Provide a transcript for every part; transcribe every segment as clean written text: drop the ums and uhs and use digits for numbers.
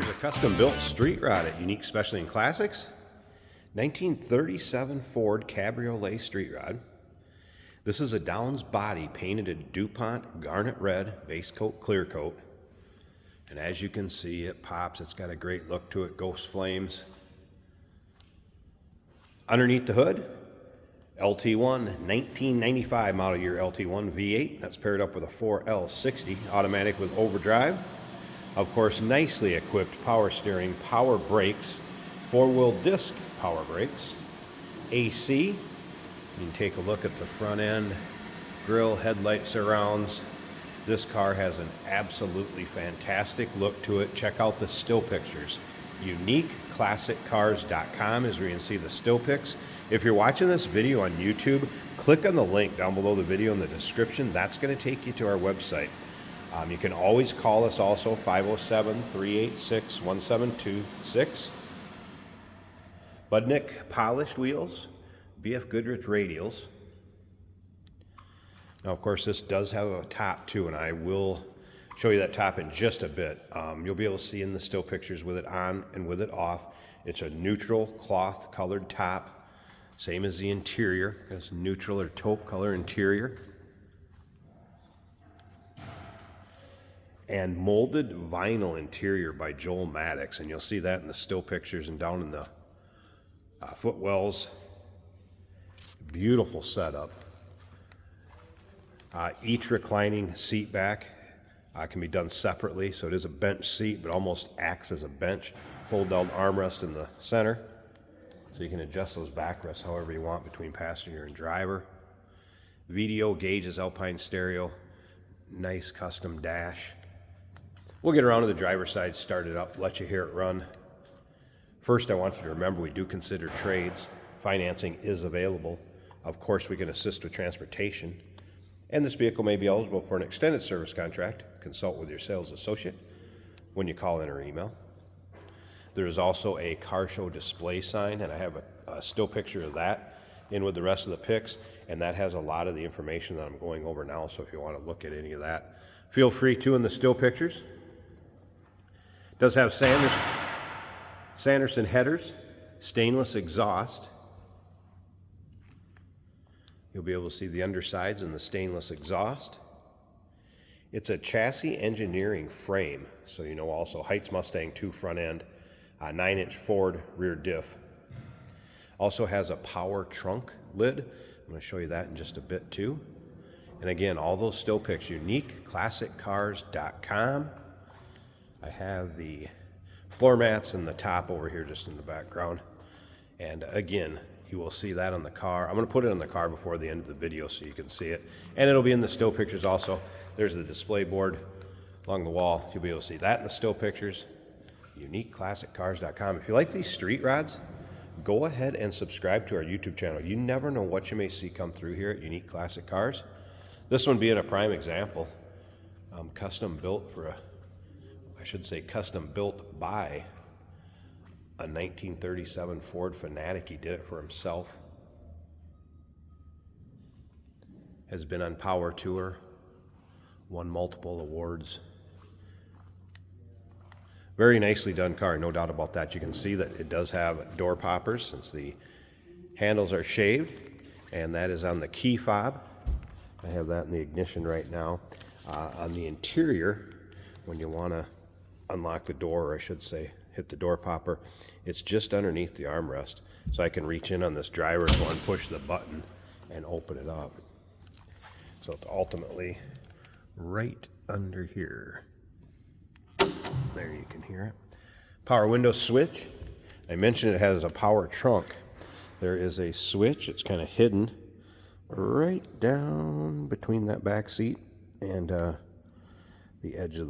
Here's a custom-built street rod at Unique Specialty and Classics. 1937 Ford Cabriolet street rod. This is a Downs body painted a DuPont garnet red base coat clear coat. And as you can see, it pops. It's got a great look to it, ghost flames. Underneath the hood, LT1 1995 model year LT1 V8. That's paired up with a 4L60 automatic with overdrive. Of course, nicely equipped power steering, power brakes, four-wheel disc power brakes, AC. You can take a look at the front end, grille, headlight surrounds. This car has an absolutely fantastic look to it. Check out the still pictures. UniqueClassicCars.com is where you can see the still pics. If you're watching this video on YouTube, click on the link down below the video in the description. That's going to take you to our website. You can always call us also, 507-386-1726. Budnick polished wheels, BF Goodrich radials. Now, of course, this does have a top too, and I will show you that top in just a bit. You'll be able to see in the still pictures with it on and with it off. It's a neutral cloth colored top, same as the interior. It's neutral or taupe color interior. And molded vinyl interior by Joel Maddox, and you'll see that in the still pictures and down in the footwells. Beautiful setup. Each reclining seat back can be done separately, so it is a bench seat but almost acts as a bench. Fold down armrest in the center, so you can adjust those backrests however you want between passenger and driver. VDO gauges, Alpine stereo, nice custom dash. We'll get around to the driver's side, start it up, let you hear it run. First, I want you to remember we do consider trades. Financing is available. Of course, we can assist with transportation. And this vehicle may be eligible for an extended service contract. Consult with your sales associate when you call in or email. There is also a car show display sign, and I have a still picture of that in with the rest of the pics, and that has a lot of the information that I'm going over now, so if you want to look at any of that, feel free to in the still pictures. Does have Sanderson headers, stainless exhaust. You'll be able to see the undersides and the stainless exhaust. It's a chassis engineering frame, so you know also Heights Mustang 2 front end, 9-inch Ford rear diff. Also has a power trunk lid. I'm going to show you that in just a bit too. And again, all those still pics, UniqueClassicCars.com. I have the floor mats and the top over here just in the background. And again, you will see that on the car. I'm going to put it on the car before the end of the video so you can see it. And it'll be in the still pictures also. There's the display board along the wall. You'll be able to see that in the still pictures. UniqueClassicCars.com. If you like these street rods, go ahead and subscribe to our YouTube channel. You never know what you may see come through here at Unique Classic Cars. This one being a prime example. Custom built for custom built by a 1937 Ford Fanatic. He did it for himself. Has been on Power Tour, won multiple awards. Very nicely done car, no doubt about that. You can see that it does have door poppers since the handles are shaved, and that is on the key fob. I have that in the ignition right now. On the interior, when you want to unlock the door, or I should say hit the door popper, it's just underneath the armrest, so I can reach in on this driver's one, push the button, and open it up. So it's ultimately right under here. There, you can hear it. Power window switch. I mentioned it has a power trunk. There is a switch. It's kind of hidden right down between that back seat and the edge of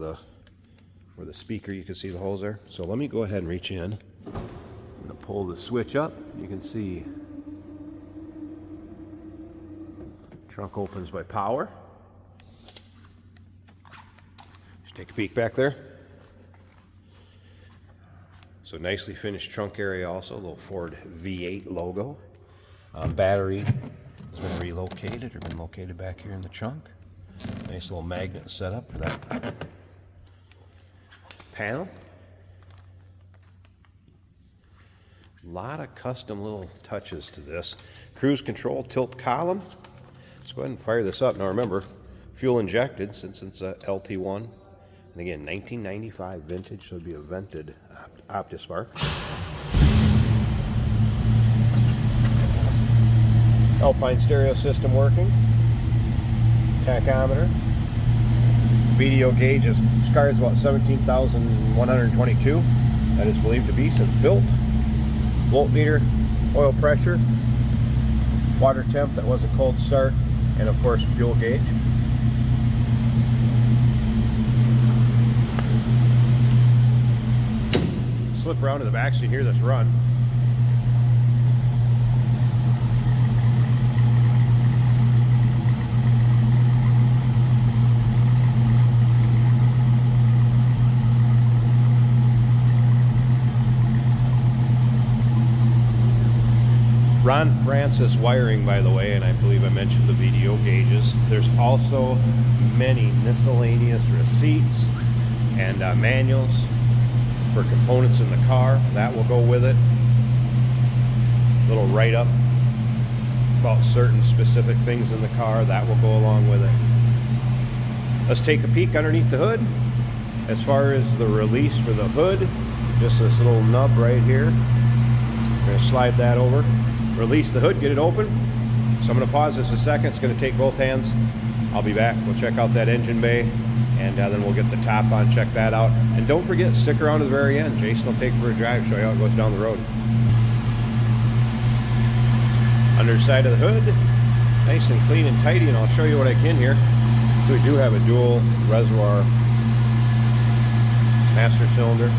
where the speaker, you can see the holes there. So let me go ahead and reach in. I'm going to pull the switch up. You can see trunk opens by power. Just take a peek back there. So nicely finished trunk area also, a little Ford V8 logo. Battery has been relocated or been located back here in the trunk. Nice little magnet setup for that panel. A lot of custom little touches to this. Cruise control tilt column. Let's go ahead and fire this up. Now remember, fuel injected since it's a LT1. And again, 1995 vintage, so it'd be a vented OptiSpark. Alpine stereo system working. Tachometer. VDO gauge is SCAR is about 17,122. That is believed to be since built. Voltmeter, oil pressure, water temp, that was a cold start, and of course fuel gauge. Slip around to the back so you can hear this run. Ron Francis wiring, by the way, and I believe I mentioned the VDO gauges. There's also many miscellaneous receipts and manuals for components in the car. That will go with it. Little write-up about certain specific things in the car. That will go along with it. Let's take a peek underneath the hood. As far as the release for the hood, just this little nub right here. I'm going to slide that over. Release the hood, get it open. So I'm going to pause this a second. It's going to take both hands. I'll be back. We'll check out that engine bay, and then we'll get the top on, check that out. And don't forget, stick around to the very end. Jason will take it for a drive, show you how it goes down the road. Underside of the hood, nice and clean and tidy, and I'll show you what I can here. So we do have a dual reservoir master cylinder.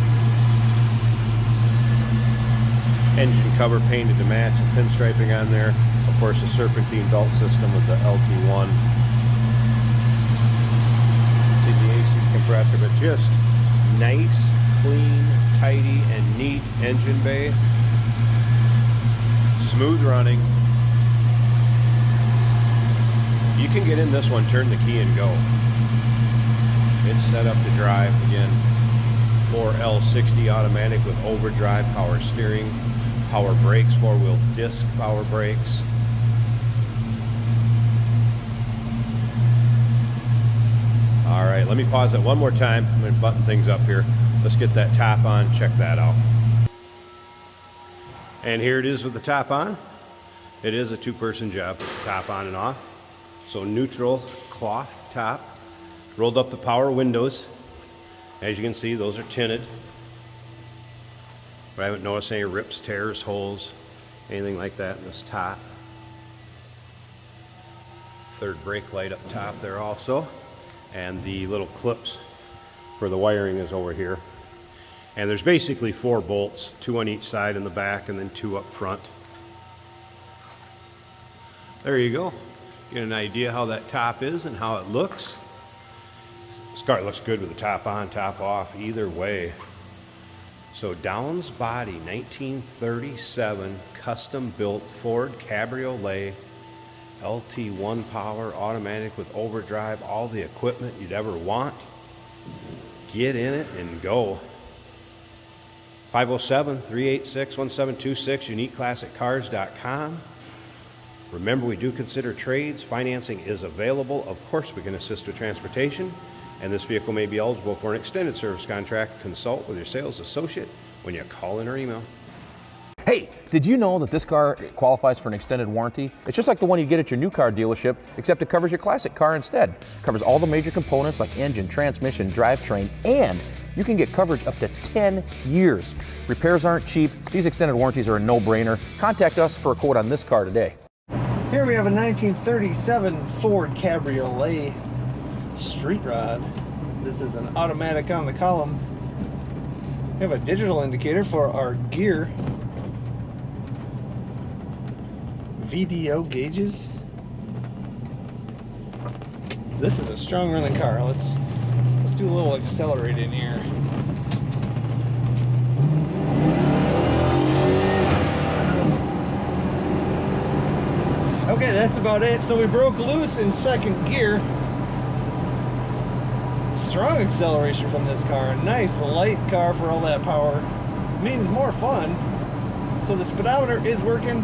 Engine cover painted to match, and pinstriping on there. Of course, a serpentine belt system with the LT1. See the AC compressor, but just nice, clean, tidy, and neat engine bay. Smooth running. You can get in this one, turn the key, and go. It's set up to drive again. 4L60 automatic with overdrive, power steering, power brakes, 4-wheel disc power brakes. All right, let me pause it one more time. I'm going to button things up here. Let's get that top on, check that out. And here it is with the top on. It is a two-person job, top on and off. So neutral cloth top. Rolled up the power windows. As you can see, those are tinted. But I haven't noticed any rips, tears, holes, anything like that in this top. Third brake light up top there also. And the little clips for the wiring is over here. And there's basically 4 bolts, 2 on each side in the back and then 2 up front. There you go. Get an idea how that top is and how it looks. This car looks good with the top on, top off, either way. So Downs Body, 1937, custom built Ford Cabriolet, LT1 power, automatic with overdrive, all the equipment you'd ever want. Get in it and go. 507-386-1726, uniqueclassiccars.com. Remember, we do consider trades. Financing is available. Of course, we can assist with transportation. And this vehicle may be eligible for an extended service contract. Consult with your sales associate when you call in or email. Hey, did you know that this car qualifies for an extended warranty? It's just like the one you get at your new car dealership, except it covers your classic car instead. It covers all the major components like engine, transmission, drivetrain, and you can get coverage up to 10 years. Repairs aren't cheap. These extended warranties are a no-brainer. Contact us for a quote on this car today. Here we have a 1937 Ford Cabriolet street rod. This is an automatic on the column. We have a digital indicator for our gear. VDO gauges. This is a strong running car. Let's do a little accelerating here. Okay, that's about it. So we broke loose in second gear. Strong acceleration from this car. Nice light car for all that power. Means more fun. So the speedometer is working.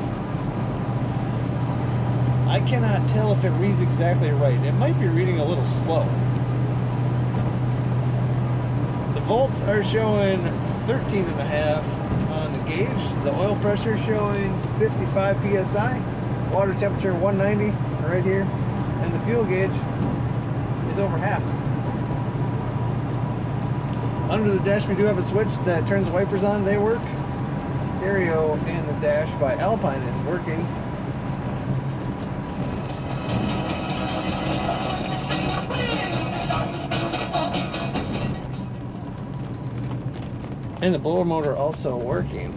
I cannot tell if it reads exactly right. It might be reading a little slow. The volts are showing 13.5 on the gauge. The oil pressure showing 55 psi. Water temperature 190 right here. And the fuel gauge is over half. Under the dash we do have a switch that turns the wipers on. They work. Stereo in the dash by Alpine is working. And the blower motor also working.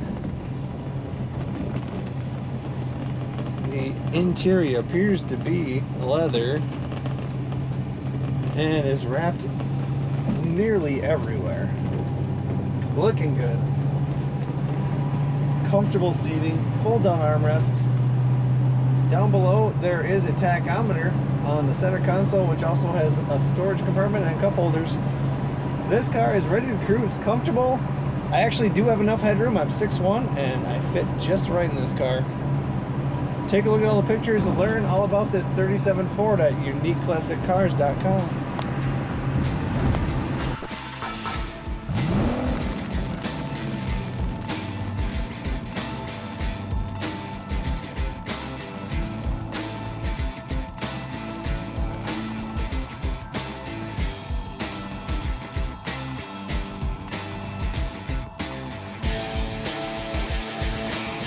The interior appears to be leather and is wrapped nearly everywhere. Looking good. Comfortable seating, fold down armrest. Down below there is a tachometer on the center console, which also has a storage compartment and cup holders. This car is ready to cruise, comfortable. I actually do have enough headroom. I'm 6'1" and I fit just right in this car. Take a look at all the pictures and learn all about this 37 Ford at uniqueclassiccars.com.